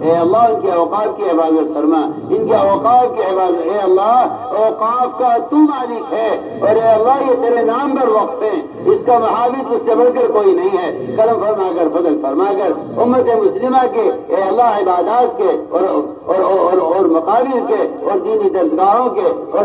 اے اللہ ان کے اوقاف کی حفاظت فرما، ان کے اوقاف کی حفاظت، اے اللہ اوقاف کا تو مالک ہے، اور اے اللہ یہ تیرے نام پر وقف ہیں، اس کا محاوی تجھ سے بڑھ کر کوئی نہیں ہے، کرم فرما کر فضل فرما کر امت مسلمہ کے اے اللہ عبادات کے اور مقابر کے اور دینی درسگاہوں کے اور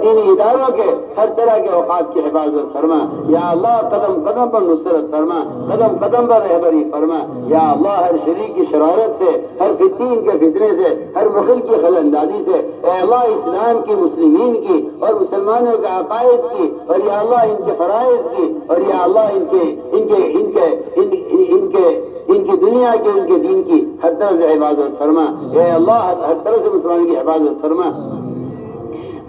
دینی اداروں کے ہر طرح کے اوقات کی حفاظت فرما یا اللہ، قدم قدم پر نصرت فرما، قدم قدم پر رہبری فرما یا اللہ، ہر شریک کی شرارت سے، ہر فتین کے فتنے سے، ہر مخل کی خل اندازی سے اے اللہ اسلام کی، مسلمین کی اور مسلمانوں کے عقائد کی، اور یا اللہ ان کے فرائض کی، اور یا اللہ ان کی دنیا کی، ان کے دین کی ہر طرح سے حفاظت فرما اے اللہ، ہر طرح سے مسلمان کی حفاظت فرما،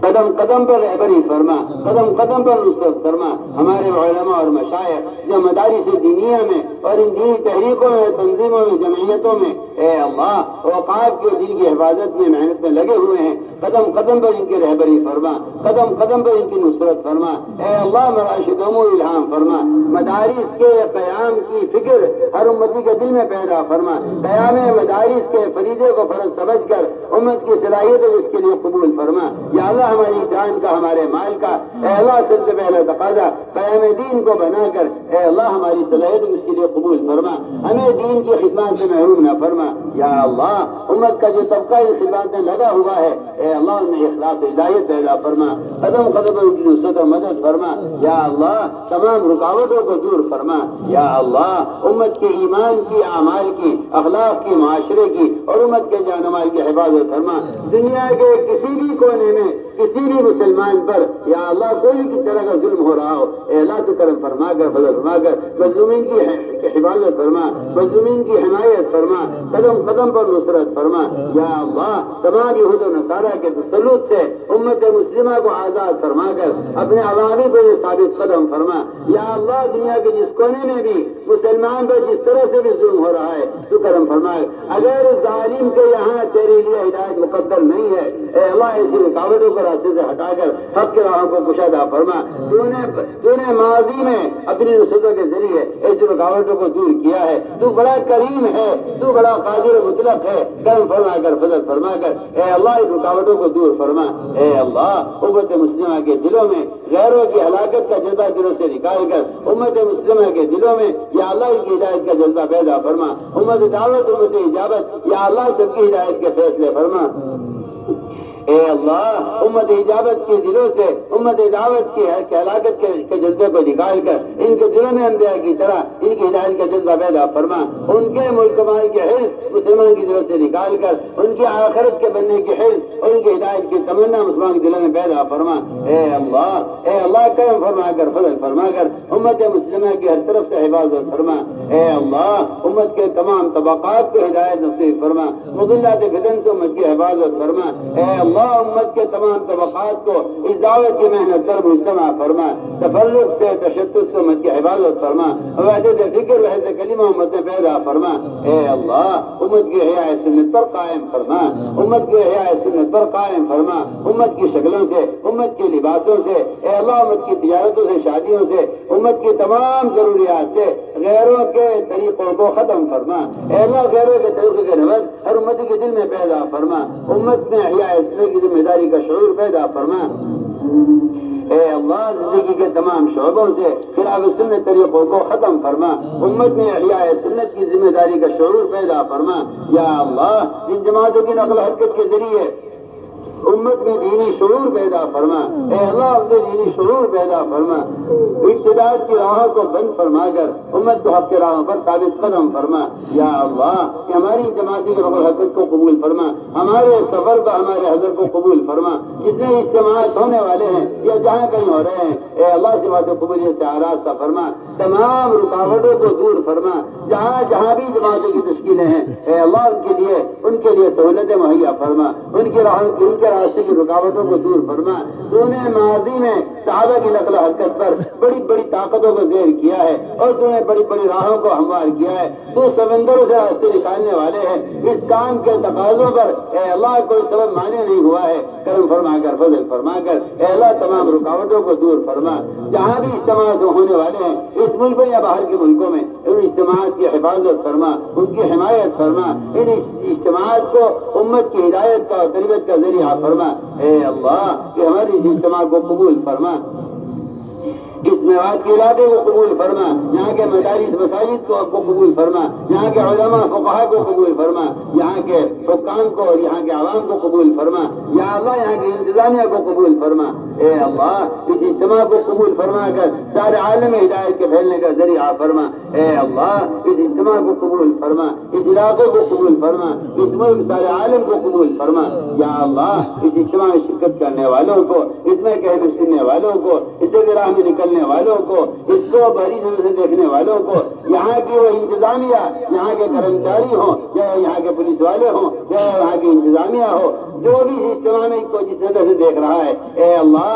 قدم قدم پر رہبری فرما، قدم قدم پر نصرت فرما ہمارے علماء اور مشائخ جو مدارس دینیہ میں اور ان دینی تحریکوں میں، تنظیموں میں، جمعیتوں میں اے اللہ اوقاف کی اور دین کی حفاظت میں محنت میں لگے ہوئے ہیں، قدم قدم پر ان کی رہبری فرما، قدم قدم پر ان کی نصرت فرما اے اللہ، مراشدوں کو الہام فرما، مدارس کے قیام کی فکر ہر امتی کے دل میں پیدا فرما، قیام مدارس کے فریضے کو فرض سمجھ کر امت کی صلاحیت اس کے لیے قبول فرما یا اللہ، ہماری جان کا، ہمارے مال کا اے اللہ سب سے پہلا تقاضا قیام دین کو بنا کر اے اللہ ہماری صلاحیت اس کے لیے قبول فرما، ہمیں دین کی خدمات سے محروم نہ فرما یا اللہ، امت کا جو طبقہ ان خدمات میں لگا ہوا ہے اے اللہ ان میں اخلاص و ہدایت پیدا فرما، قدم قدم پر ان کی نصرت و مدد فرما یا اللہ، تمام رکاوٹوں کو دور فرما یا اللہ، امت کے ایمان کی، اعمال کی، اخلاق کی، معاشرے کی اور امت کے جان و مال کی حفاظت فرما، دنیا کے کسی بھی کونے میں کسی بھی مسلمان پر یا اللہ کوئی بھی طرح کا ظلم ہو رہا ہو اے اللہ تو کرم فرما کر، فضل فرما کر، مظلومین کی حفاظت فرما، مظلومین کی حمایت فرما، قدم قدم پر نصرت فرما یا اللہ، تمام یہود و نصارہ کے تسلط سے امت مسلمہ کو آزاد فرما کر اپنے عوامی کو یہ ثابت قدم فرما یا اللہ، دنیا کے جس کونے میں بھی مسلمان پر جس طرح سے بھی ظلم ہو رہا ہے تو کرم فرما، اگر ظالم کے یہاں تیرے لیے ہدایت مقدر نہیں ہے اے اللہ، ایسی رکاوٹوں کو راستے سے ہٹا کر حق کے راہوں کو کشادہ فرما، تو نے ماضی میں اپنی نصرتوں کے ذریعے ایسی رکاوٹوں کو دور کیا ہے، تو بڑا کریم ہے، تو بڑا قادر و مطلق ہے، کرم فرما کر، فضل فرما کر اے اللہ اس رکاوٹوں کو دور فرما اے اللہ، امت مسلمہ کے دلوں میں غیروں کی ہلاکت کا جذبہ دلوں سے نکال کر امت مسلمہ کے دلوں میں یا اللہ ان کی ہدایت کا جذبہ پیدا فرما، امت دعوت، امت اجابت یا اللہ سب کی ہدایت کے فیصلے فرما اے اللہ، امت اجابت کے دلوں سے امت دعوت کی ہلاکت کے جذبے کو نکال کر ان کے دلوں میں انبیاء کی طرح ان کی ہدایت کا جذبہ پیدا فرما، ان کے ملک مال کے حرص مسلمان کی دلوں سے نکال کر ان کی آخرت کے بننے کی حرص اور ان کی ہدایت کی تمنا مسلمان کے دلوں میں پیدا فرما اے اللہ کرم فرما کر، فضل فرما کر امت مسلمہ کی ہر طرف سے حفاظت فرما اے اللہ، امت کے تمام طبقات کو ہدایت نصیب فرما، مضلات فتن سے امت کی حفاظت فرما اے اللہ، امت کے تمام طبقات کو اس دعوت کی محنت پر مجتمع فرما، تفرق سے، تشدد سے امت کی حفاظت فرما، وحدت فکر، وحدت کلمہ امت میں پیدا فرما اے اللہ، امت کی احیاء سنت پر قائم فرما، امت کی احیاء سنت پر قائم فرما، امت کی شکلوں سے، امت کے لباسوں سے اے اللہ، امت کی تجارتوں سے، شادیوں سے، امت کی تمام ضروریات سے غیروں کے طریقوں کو ختم فرما اے اللہ، غیروں کے طریقے کے نبض ہر امتی کے دل میں پیدا فرما، امت میں احیاء سنت کی ذمہ داری کا شعور پیدا فرما اے اللہ، زندگی کے تمام شعبوں سے خلاف سنت طریقوں کو ختم فرما، امت میں احیاء سنت کی ذمہ داری کا شعور پیدا فرما یا اللہ، ان جماعتوں کی نقل حرکت کے ذریعے امت میں دینی شعور پیدا فرما اے اللہ، اپنے دینی شعور پیدا فرما، ارتداد کی راہوں کو بند فرما کر امت کو حق کے راہوں پر ثابت قدم فرما یا اللہ، کہ ہماری جماعتی کی نقل حرکت کو قبول فرما، ہمارے سفر کو، ہمارے حضر کو قبول فرما، جتنے اجتماعات ہونے والے ہیں یا جہاں کہیں ہو رہے ہیں اے اللہ سے بات قبولیت سے آراستہ فرما، تمام رکاوٹوں کو دور فرما، جہاں جہاں بھی جماعتوں کی تشکیلیں ہیں اے اللہ ان کے لیے سہولتیں مہیا فرما، ان کے راستے کی رکاوٹوں کو دور فرما۔ تو نے ماضی میں صحابہ کی نقل و حرکت پر بڑی بڑی طاقتوں کو زیر کیا ہے اور تو نے بڑی بڑی راہوں کو ہموار کیا ہے۔ تو سمندروں سے راستے نکالنے والے ہیں، اس کام کے تقاضوں پر اے اللہ کوئی سبب مانے نہیں ہوا ہے، کرم فرما کر فضل فرما کر اے اللہ تمام رکاوٹوں کو دور فرما۔ جہاں بھی اجتماعات ہونے والے ہیں اس ملک میں یا باہر کے ملکوں میں، ان اجتماعات کی حفاظت فرما، ان کی حمایت فرما، ان اجتماعات کو امت کی ہدایت کا اور تربیت کا ذریعہ فرما۔ اے اللہ کہ ہماری اس اجتماع کو قبول فرما، اس میوات کے علاقے کو قبول فرما، یہاں کے مدارس مساجد کو قبول فرما، یہاں کے علماء فقہاء کو قبول فرما، یہاں کے حکام کو اور یہاں کے عوام کو قبول فرما، یا اللہ یہاں کی انتظامیہ کو قبول فرما۔ اے اللہ اس اجتماع کو قبول فرما کر سارے عالم ہدایت کے پھیلنے کا ذریعہ فرما۔ اے اللہ اس اجتماع کو قبول فرما، اس علاقے کو قبول فرما، اس ملک سارے عالم کو قبول فرما۔ یا اللہ اس اجتماع میں شرکت کرنے والوں کو، اس میں کہنے سننے والوں کو، اس سے راہ میں نکلنے والوں کو، اس کو بھری نظر سے دیکھنے والوں کو، یہاں کی وہ انتظامیہ، یہاں کے کرمچاری ہوں یا یہاں کے پولیس والے ہوں یا یہاں کی انتظامیہ ہو، جو بھی اس اجتماع میں کو جس نظر سے دیکھ رہا ہے، اے اللہ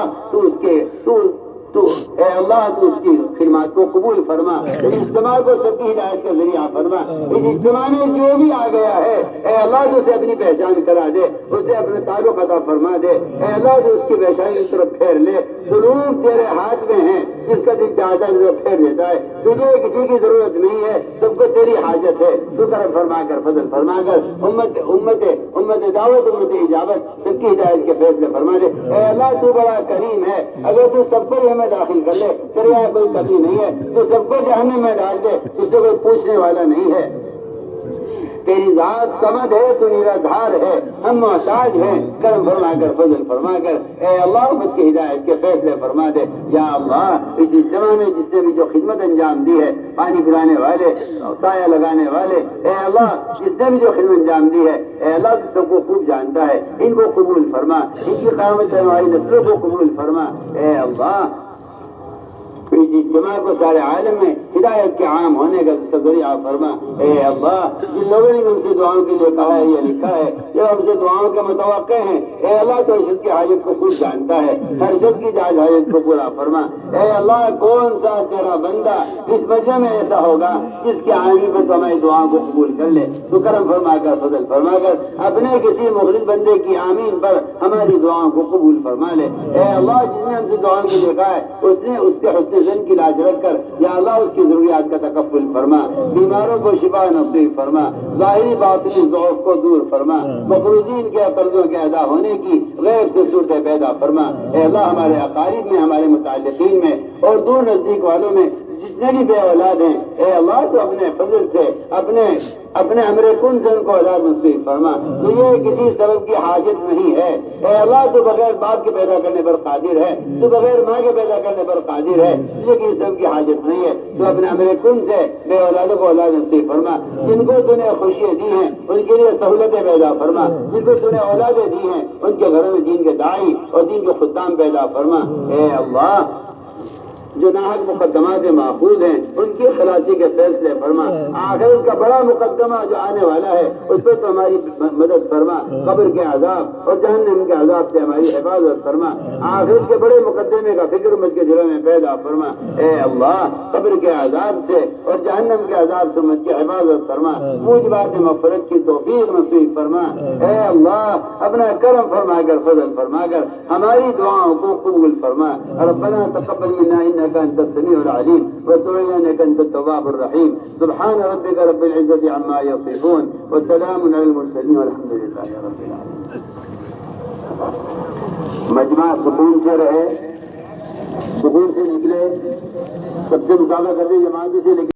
اے اللہ تو اس کی خدمات کو قبول فرما، اس اجتماع کو سب کی ہدایت کا ذریعہ فرما۔ اس اجتماع میں جو بھی آ گیا ہے اے اللہ تو اسے اپنی پہچان کرا دے، اسے اپنے تعلق عطا فرما دے۔ اے اللہ تو اس کی پہچان کی طرف پھیر لے۔ قلوب تیرے ہاتھ میں ہیں، جس کا دل چاہتا ہے وہ پھیر دیتا ہے، تجھے کسی کی ضرورت نہیں ہے، سب کو تیری حاجت ہے۔ تو کرم فرما کر فضل فرما کر امت دعوت امت اجابت سب کی ہدایت کے فیصلے فرما دے۔ اے اللہ تو بڑا کریم ہے، اگر تو سب کو ہمیں داخل کر لے، تیرے یہاں کوئی کمی نہیں ہے، تو سب کو جہنم میں ڈال دے، تجھ سے کوئی پوچھنے والا نہیں ہے۔ تیری ذات صمد ہے، تو نرادھار ہے، ہم محتاج ہیں، کرم فرما کر فضل فرما کر اے اللہ امت کی ہدایت کے فیصلے فرما دے۔ یا اللہ اس اجتماع میں جس نے بھی جو خدمت انجام دی ہے، پانی پلانے والے، سایہ لگانے والے، اے اللہ جس نے بھی جو خدمت انجام دی ہے، اے اللہ تو سب کو خوب جانتا ہے، ان کو قبول فرما، ان کی قیامت والی نسلوں کو قبول فرما۔ اے اللہ اس اجتماع کو سارے عالم میں ہدایت کے عام ہونے کا ذریعہ فرما۔ اے اللہ جن لوگوں نے ہم سے دعاؤں کے لیے کہا ہے یا لکھا ہے یا ہم سے دعاؤں کے متوقع ہیں، اے اللہ تو اس کی حاجت کو خوب جانتا ہے، ہر شخص کی جائز حاجت کو پورا فرما۔ اے اللہ کون سا تیرا بندہ اس مجمع میں ایسا ہوگا جس کے آنے پر تو ہماری دعاؤں کو قبول کر لے، تو کرم فرما کر فضل فرما کر اپنے کسی مخلص بندے کی آمین پر ہماری دعاؤں کو قبول فرما لے۔ اے اللہ جس نے ہم سے دعاؤں کے لیے کہا ہے اس نے اس کے حسن زن کی لاج رکھ کر یا اللہ اس کی ضروریات کا تکفل فرما، بیماروں کو شفا نصیب فرما، ظاہری باطنی ضعف کو دور فرما، مقروضین کے قرضوں کے ادا ہونے کی غیب سے صورتیں پیدا فرما۔ اے اللہ ہمارے اقارب میں، ہمارے متعلقین میں اور دور نزدیک والوں میں جتنے بھی بے اولاد ہیں، اے اللہ تو اپنے فضل سے اپنے امر کن سے ان کو اولاد نصیب فرما۔ تو یہ کسی سبب کی حاجت نہیں ہے، اے اللہ تو بغیر باپ کے پیدا کرنے پر قادر ہے، تو بغیر ماں کے پیدا کرنے پر قادر ہے، تجھے کسی سبب کی حاجت نہیں ہے، تو اپنے امر کن سے بے اولادوں کو اولاد نصیب فرما۔ جن کو تو نے خوشیاں دی ہیں ان کے لیے سہولتیں پیدا فرما، جن کو تو نے اولادیں دی ہیں ان کے گھروں میں دین کے داعی اور دین کے خدام پیدا فرما۔ اے اللہ جو ناحق مقدمات ماخوذ ہیں ان کی خلاصی کے فیصلے فرما۔ آخرت کا بڑا مقدمہ جو آنے والا ہے اس پہ تو ہماری مدد فرما، قبر کے عذاب اور جہنم کے عذاب سے ہماری حفاظت فرما۔ آخرت کے بڑے مقدمے کا فکر امت کے دلوں میں پیدا فرما۔ اے اللہ قبر کے عذاب سے اور جہنم کے عذاب سے امت کی حفاظت فرما، موجبات مغفرت کی توفیق نصیب فرما۔ اے اللہ اپنا کرم فرما کر فضل فرما کر ہماری دعاؤں کو قبول فرما۔ ربنا تقبل منا انك انت السميع العليم وتب علينا انك انت التواب الرحيم۔ سبحان ربك رب العزة عما يصفون وسلام على المرسلين والحمد لله رب العالمين۔ مجمع سکون سے رہے، سکون سے نکلے، سب سے مسافہ کرتے جماعتوں سے